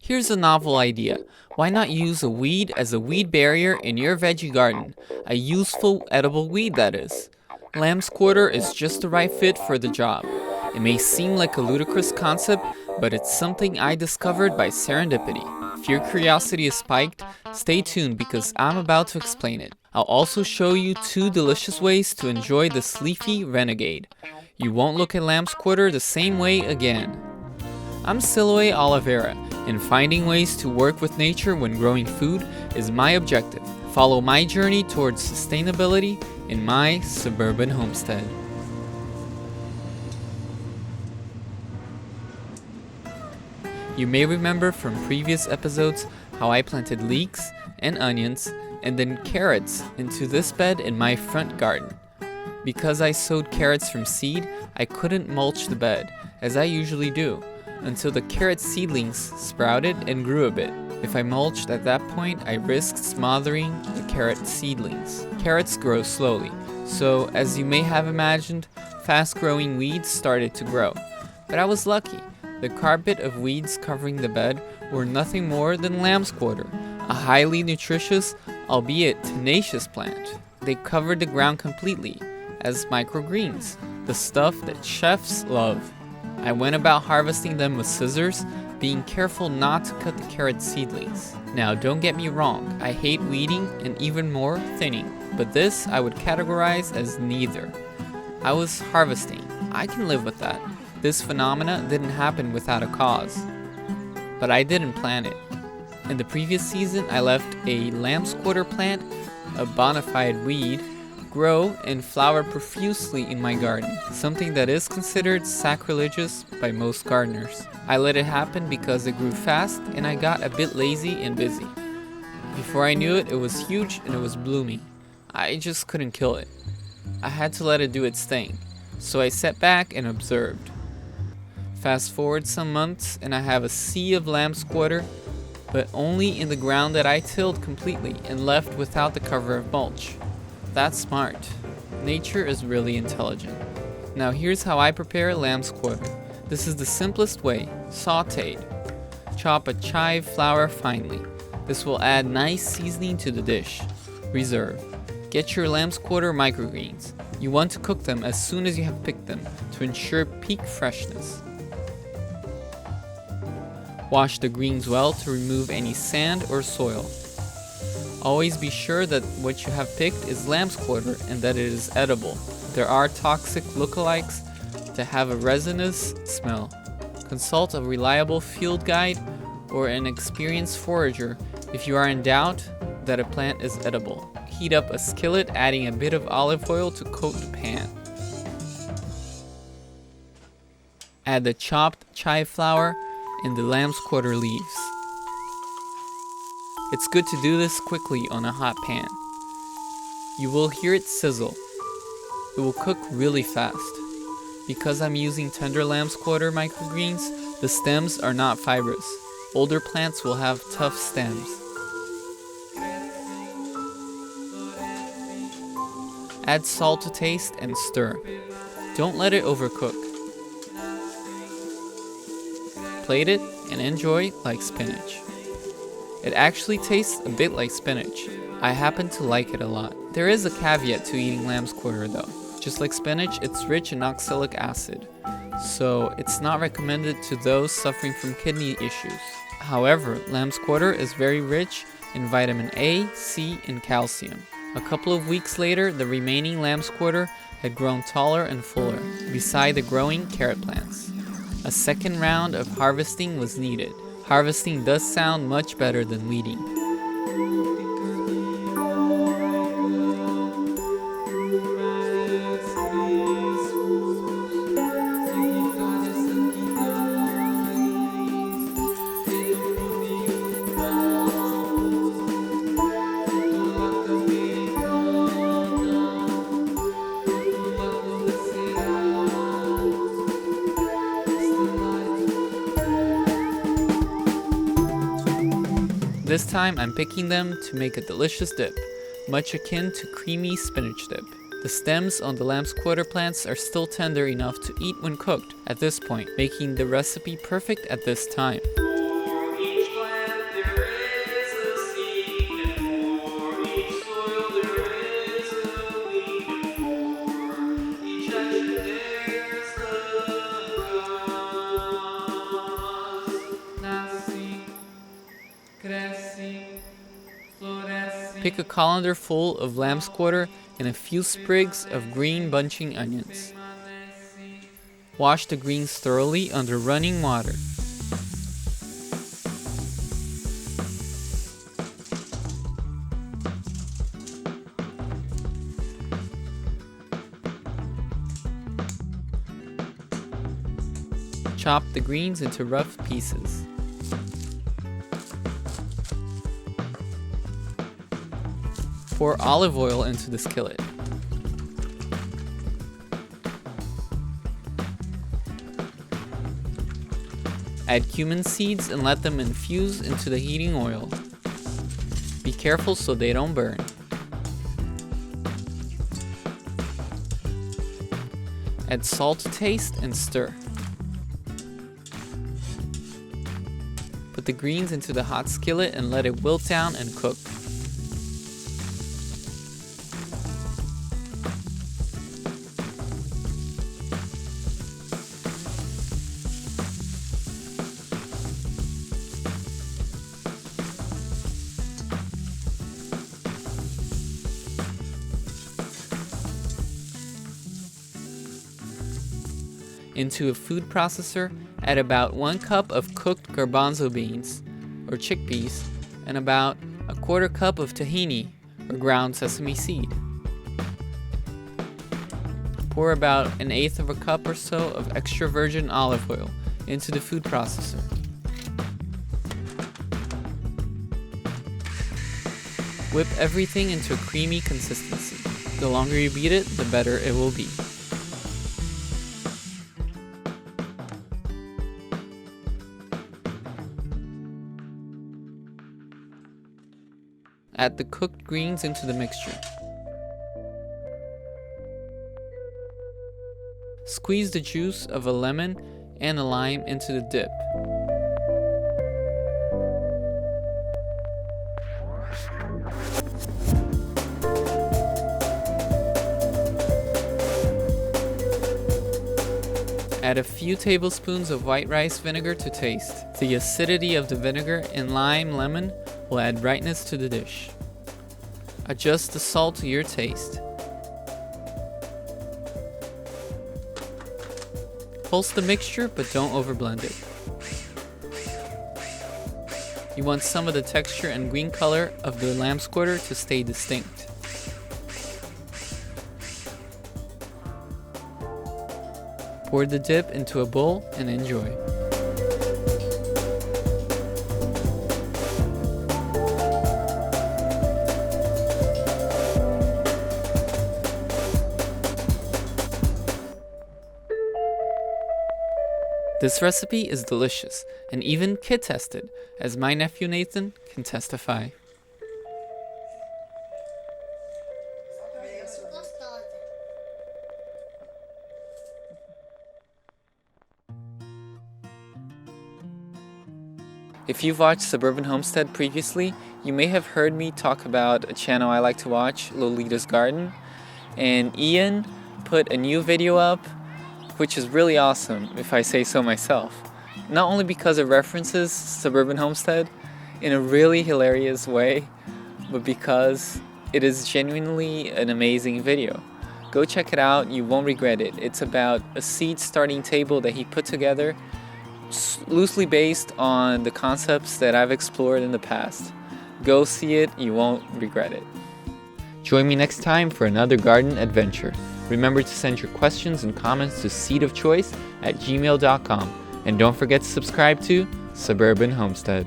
Here's a novel idea. Why not use a weed as a weed barrier in your veggie garden? A useful edible weed, that is. Lambsquarter is just the right fit for the job. It may seem like a ludicrous concept, but it's something I discovered by serendipity. If your curiosity is spiked, stay tuned because I'm about to explain it. I'll also show you 2 delicious ways to enjoy this leafy renegade. You won't look at lambsquarter the same way again. I'm Siloé Oliveira, and finding ways to work with nature when growing food is my objective. Follow my journey towards sustainability in my suburban homestead. You may remember from previous episodes how I planted leeks and onions and then carrots into this bed in my front garden. Because I sowed carrots from seed, I couldn't mulch the bed, as I usually do, until the carrot seedlings sprouted and grew a bit. If I mulched at that point, I risked smothering the carrot seedlings. Carrots grow slowly, so as you may have imagined, fast-growing weeds started to grow. But I was lucky. The carpet of weeds covering the bed were nothing more than lambsquarter, a highly nutritious, albeit tenacious plant. They covered the ground completely, as microgreens, the stuff that chefs love. I went about harvesting them with scissors, being careful not to cut the carrot seedlings. Now don't get me wrong, I hate weeding and even more thinning, but this I would categorize as neither. I was harvesting. I can live with that. This phenomena didn't happen without a cause, but I didn't plan it. In the previous season, I left a lambsquarter plant, a bona fide weed, grow and flower profusely in my garden, something that is considered sacrilegious by most gardeners. I let it happen because it grew fast and I got a bit lazy and busy. Before I knew it, it was huge and it was blooming. I just couldn't kill it. I had to let it do its thing, so I sat back and observed. Fast forward some months and I have a sea of lambsquarter, but only in the ground that I tilled completely and left without the cover of mulch. That's smart. Nature is really intelligent. Now here's how I prepare lambsquarter. This is the simplest way, sauteed. Chop a chive flower finely. This will add nice seasoning to the dish. Reserve. Get your lambsquarter microgreens. You want to cook them as soon as you have picked them to ensure peak freshness. Wash the greens well to remove any sand or soil. Always be sure that what you have picked is lambsquarter and that it is edible. There are toxic lookalikes that have a resinous smell. Consult a reliable field guide or an experienced forager if you are in doubt that a plant is edible. Heat up a skillet, adding a bit of olive oil to coat the pan. Add the chopped chive flower and the lambsquarter leaves. It's good to do this quickly on a hot pan. You will hear it sizzle. It will cook really fast. Because I'm using tender lambsquarter microgreens, the stems are not fibrous. Older plants will have tough stems. Add salt to taste and stir. Don't let it overcook. Plate it and enjoy like spinach. It actually tastes a bit like spinach. I happen to like it a lot. There is a caveat to eating lambsquarter though. Just like spinach, it's rich in oxalic acid, so it's not recommended to those suffering from kidney issues. However, lambsquarter is very rich in vitamin A, C, and calcium. A couple of weeks later, the remaining lambsquarter had grown taller and fuller, beside the growing carrot plants. A second round of harvesting was needed. Harvesting does sound much better than weeding. This time I'm picking them to make a delicious dip, much akin to creamy spinach dip. The stems on the lambsquarter plants are still tender enough to eat when cooked at this point, making the recipe perfect at this time. Pick a colander full of lambsquarter and a few sprigs of green bunching onions. Wash the greens thoroughly under running water. Chop the greens into rough pieces. Pour olive oil into the skillet. Add cumin seeds and let them infuse into the heating oil. Be careful so they don't burn. Add salt to taste and stir. Put the greens into the hot skillet and let it wilt down and cook. Into a food processor, add about 1 cup of cooked garbanzo beans, or chickpeas, and about 1/4 cup of tahini, or ground sesame seed. Pour about 1/8 cup or so of extra virgin olive oil into the food processor. Whip everything into a creamy consistency. The longer you beat it, the better it will be. Add the cooked greens into the mixture. Squeeze the juice of a lemon and a lime into the dip. Add a few tablespoons of white rice vinegar to taste. The acidity of the vinegar and lemon will add brightness to the dish. Adjust the salt to your taste. Pulse the mixture, but don't overblend it. You want some of the texture and green color of the lambsquarter to stay distinct. Pour the dip into a bowl and enjoy. This recipe is delicious and even kid tested, as my nephew Nathan can testify. If you've watched Suburban Homestead previously, you may have heard me talk about a channel I like to watch, Lolita's Garden, and Ian put a new video up, which is really awesome, if I say so myself. Not only because it references Suburban Homestead in a really hilarious way, but because it is genuinely an amazing video. Go check it out, you won't regret it. It's about a seed starting table that he put together, loosely based on the concepts that I've explored in the past. Go see it, you won't regret it. Join me next time for another garden adventure. Remember to send your questions and comments to seedofchoice@gmail.com. And don't forget to subscribe to Suburban Homestead.